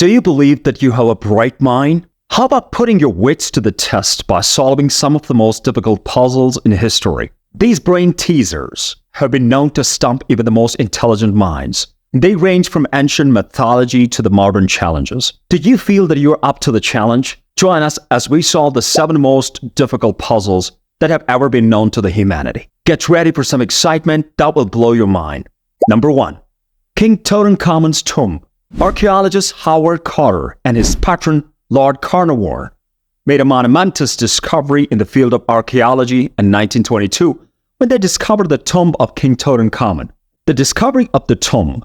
Do you believe that you have a bright mind? How about putting your wits to the test by solving some of the most difficult puzzles in history? These brain teasers have been known to stump even the most intelligent minds. They range from ancient mythology to the modern challenges. Do you feel that you're up to the challenge? Join us as we solve the 7 most difficult puzzles that have ever been known to the humanity. Get ready for some excitement that will blow your mind. Number 1. King Tutankhamun's tomb. Archaeologist Howard Carter and his patron Lord Carnarvon made a monumentous discovery in the field of archaeology in 1922 when they discovered the tomb of King Tutankhamun. The discovery of the tomb,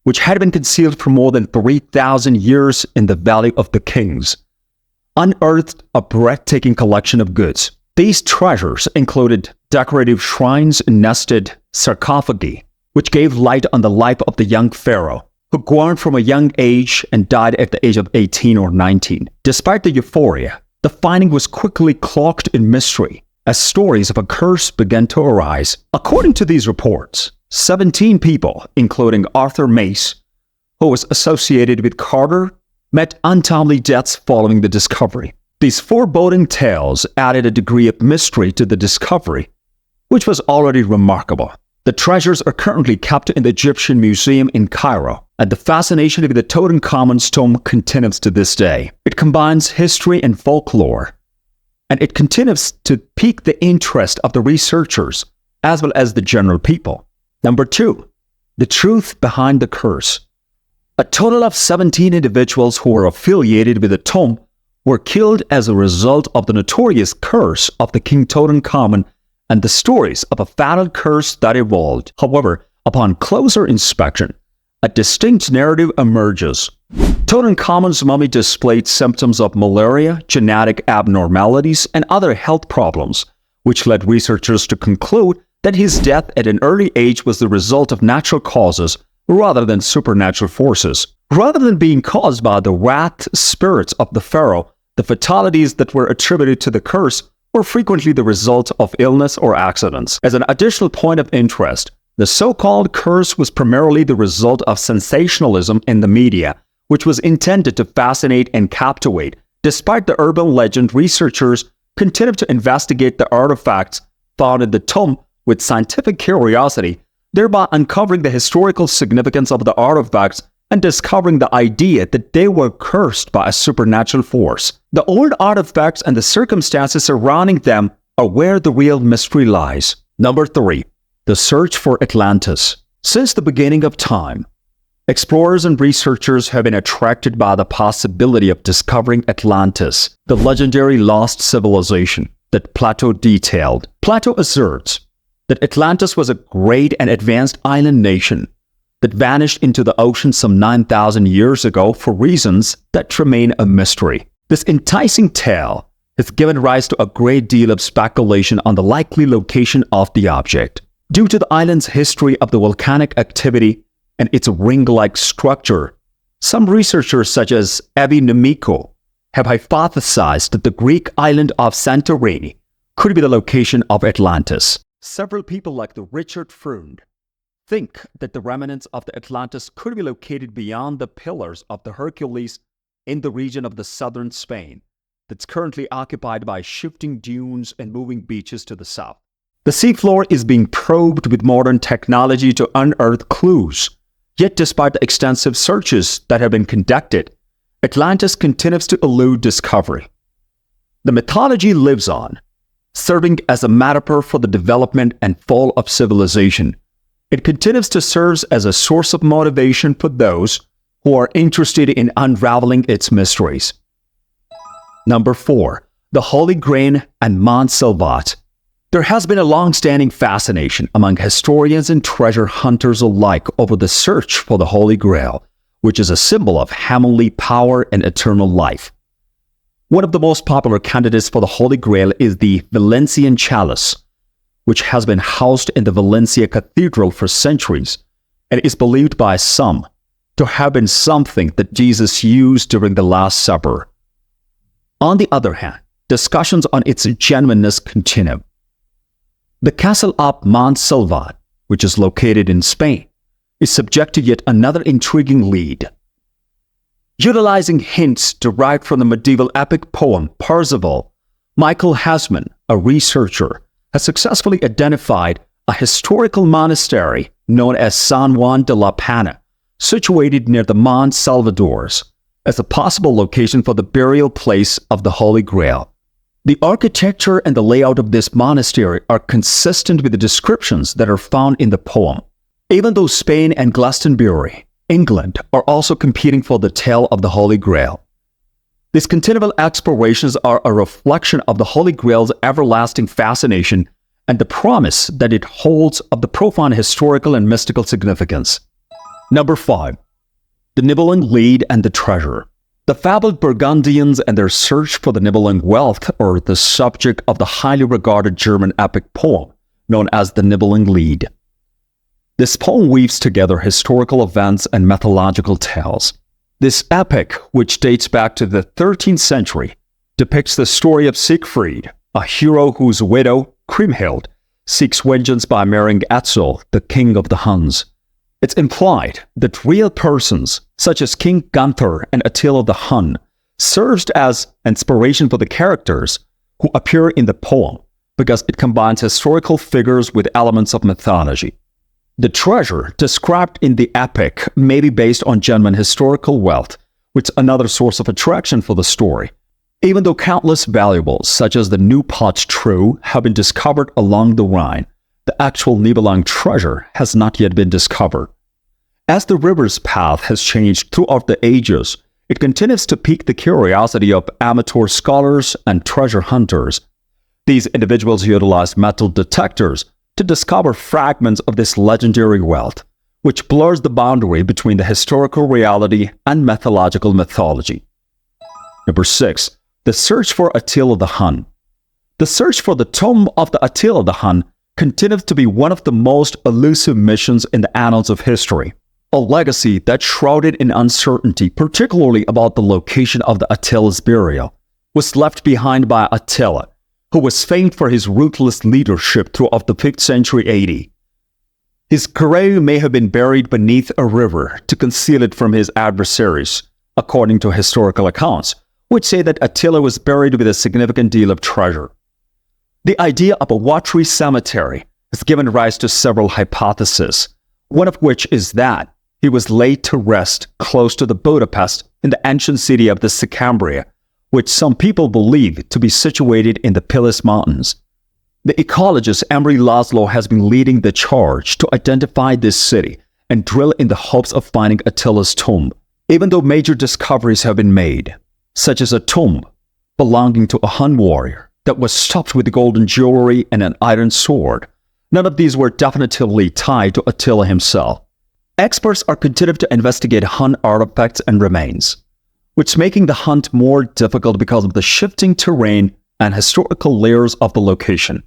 which had been concealed for more than 3,000 years in the Valley of the Kings, unearthed a breathtaking collection of goods. These treasures included decorative shrines and nested sarcophagi, which gave light on the life of the young pharaoh, who groaned from a young age and died at the age of 18 or 19. Despite the euphoria, the finding was quickly cloaked in mystery as stories of a curse began to arise. According to these reports, 17 people, including Arthur Mace, who was associated with Carter, met untimely deaths following the discovery. These foreboding tales added a degree of mystery to the discovery, which was already remarkable. The treasures are currently kept in the Egyptian Museum in Cairo, and the fascination with the Tutankhamun's tomb continues to this day. It combines history and folklore, and it continues to pique the interest of the researchers as well as the general people. Number 2. The truth behind the curse. A total of 17 individuals who were affiliated with the tomb were killed as a result of the notorious curse of the King Tutankhamun and the stories of a fatal curse that evolved. However, upon closer inspection, a distinct narrative emerges. Tutankhamun's mummy displayed symptoms of malaria, genetic abnormalities, and other health problems, which led researchers to conclude that his death at an early age was the result of natural causes rather than supernatural forces. Rather than being caused by the wrath spirits of the pharaoh, the fatalities that were attributed to the curse were frequently the result of illness or accidents. As an additional point of interest, the so-called curse was primarily the result of sensationalism in the media, which was intended to fascinate and captivate. Despite the urban legend, researchers continued to investigate the artifacts found in the tomb with scientific curiosity, thereby uncovering the historical significance of the artifacts and discovering the idea that they were cursed by a supernatural force. The old artifacts and the circumstances surrounding them are where the real mystery lies. Number 3. The search for Atlantis. Since the beginning of time, explorers and researchers have been attracted by the possibility of discovering Atlantis, the legendary lost civilization that Plato detailed. Plato asserts that Atlantis was a great and advanced island nation that vanished into the ocean some 9,000 years ago for reasons that remain a mystery. This enticing tale has given rise to a great deal of speculation on the likely location of the object. Due to the island's history of the volcanic activity and its ring-like structure, some researchers such as Avi Nemiko have hypothesized that the Greek island of Santorini could be the location of Atlantis. Several people like the Richard Freund think that the remnants of the Atlantis could be located beyond the pillars of the Hercules in the region of the southern Spain that's currently occupied by shifting dunes and moving beaches to the south. The seafloor is being probed with modern technology to unearth clues. Yet despite the extensive searches that have been conducted, Atlantis continues to elude discovery. The mythology lives on, serving as a metaphor for the development and fall of civilization. It continues to serve as a source of motivation for those who are interested in unraveling its mysteries. Number 4. The Holy Grail and Mont Salvat. There has been a long-standing fascination among historians and treasure hunters alike over the search for the Holy Grail, which is a symbol of heavenly power and eternal life. One of the most popular candidates for the Holy Grail is the Valencian chalice, which has been housed in the Valencia Cathedral for centuries and is believed by some to have been something that Jesus used during the Last Supper. On the other hand, discussions on its genuineness continue. The castle of Mont Salvat, which is located in Spain, is subject to yet another intriguing lead. Utilizing hints derived from the medieval epic poem Percival, Michael Hasman, a researcher, has successfully identified a historical monastery known as San Juan de la Pana, situated near the Mont Salvadores, as a possible location for the burial place of the Holy Grail. The architecture and the layout of this monastery are consistent with the descriptions that are found in the poem. Even though Spain and Glastonbury, England, are also competing for the tale of the Holy Grail. These continual explorations are a reflection of the Holy Grail's everlasting fascination and the promise that it holds of the profound historical and mystical significance. Number 5. The Nibelung Lead and the Treasure. The fabled Burgundians and their search for the Nibelung wealth are the subject of the highly regarded German epic poem known as the Nibelung Lied. This poem weaves together historical events and mythological tales. This epic, which dates back to the 13th century, depicts the story of Siegfried, a hero whose widow, Kriemhild, seeks vengeance by marrying Etzel, the king of the Huns. It's implied that real persons, such as King Gunther and Attila the Hun, served as inspiration for the characters who appear in the poem because it combines historical figures with elements of mythology. The treasure described in the epic may be based on genuine historical wealth, which is another source of attraction for the story. Even though countless valuables, such as the Neuport True, have been discovered along the Rhine, the actual Nibelung treasure has not yet been discovered. As the river's path has changed throughout the ages, it continues to pique the curiosity of amateur scholars and treasure hunters. These individuals utilize metal detectors to discover fragments of this legendary wealth, which blurs the boundary between the historical reality and mythological mythology. Number 6. The Search for Attila the Hun. The search for the tomb of the Attila the Hun continues to be one of the most elusive missions in the annals of history, a legacy that's shrouded in uncertainty, particularly about the location of the Attila's burial, was left behind by Attila, who was famed for his ruthless leadership throughout the 5th century AD. His grave may have been buried beneath a river to conceal it from his adversaries, according to historical accounts, which say that Attila was buried with a significant deal of treasure. The idea of a watery cemetery has given rise to several hypotheses, one of which is that he was laid to rest close to the Budapest in the ancient city of the Sicambria, which some people believe to be situated in the Pilis Mountains. The ecologist Emery Laszlo has been leading the charge to identify this city and drill in the hopes of finding Attila's tomb, even though major discoveries have been made, such as a tomb belonging to a Hun warrior that was stuffed with golden jewelry and an iron sword. None of these were definitively tied to Attila himself. Experts are continuing to investigate Hun artifacts and remains, which is making the hunt more difficult because of the shifting terrain and historical layers of the location.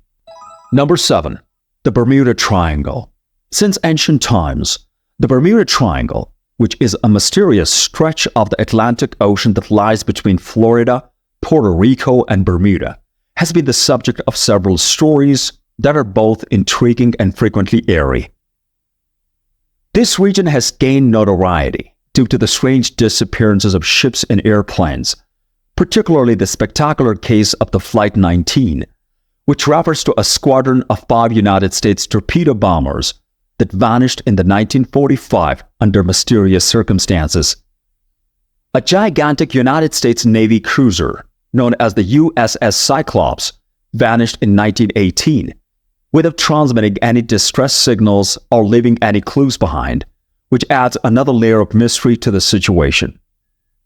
Number 7. The Bermuda Triangle. Since ancient times, the Bermuda Triangle, which is a mysterious stretch of the Atlantic Ocean that lies between Florida, Puerto Rico, and Bermuda, has been the subject of several stories that are both intriguing and frequently eerie. This region has gained notoriety due to the strange disappearances of ships and airplanes, particularly the spectacular case of the Flight 19, which refers to a squadron of 5 United States torpedo bombers that vanished in the 1945 under mysterious circumstances. A gigantic United States Navy cruiser, known as the USS Cyclops, vanished in 1918, without transmitting any distress signals or leaving any clues behind, which adds another layer of mystery to the situation.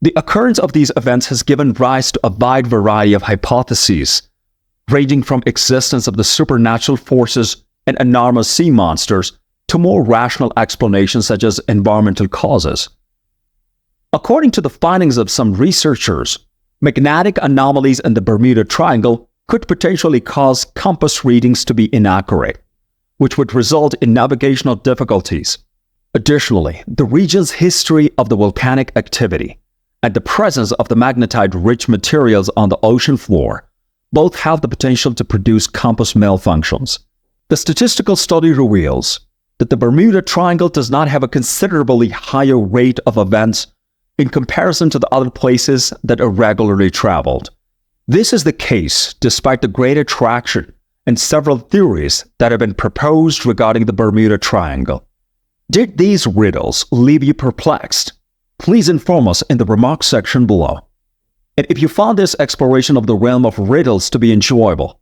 The occurrence of these events has given rise to a wide variety of hypotheses, ranging from existence of the supernatural forces and enormous sea monsters to more rational explanations such as environmental causes. According to the findings of some researchers, magnetic anomalies in the Bermuda Triangle could potentially cause compass readings to be inaccurate, which would result in navigational difficulties. Additionally, the region's history of the volcanic activity and the presence of the magnetite-rich materials on the ocean floor both have the potential to produce compass malfunctions. The statistical study reveals that the Bermuda Triangle does not have a considerably higher rate of events in comparison to the other places that are regularly traveled. This is the case despite the great attraction and several theories that have been proposed regarding the Bermuda Triangle. Did these riddles leave you perplexed? Please inform us in the remarks section below. And if you found this exploration of the realm of riddles to be enjoyable,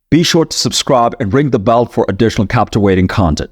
be sure to subscribe and ring the bell for additional captivating content.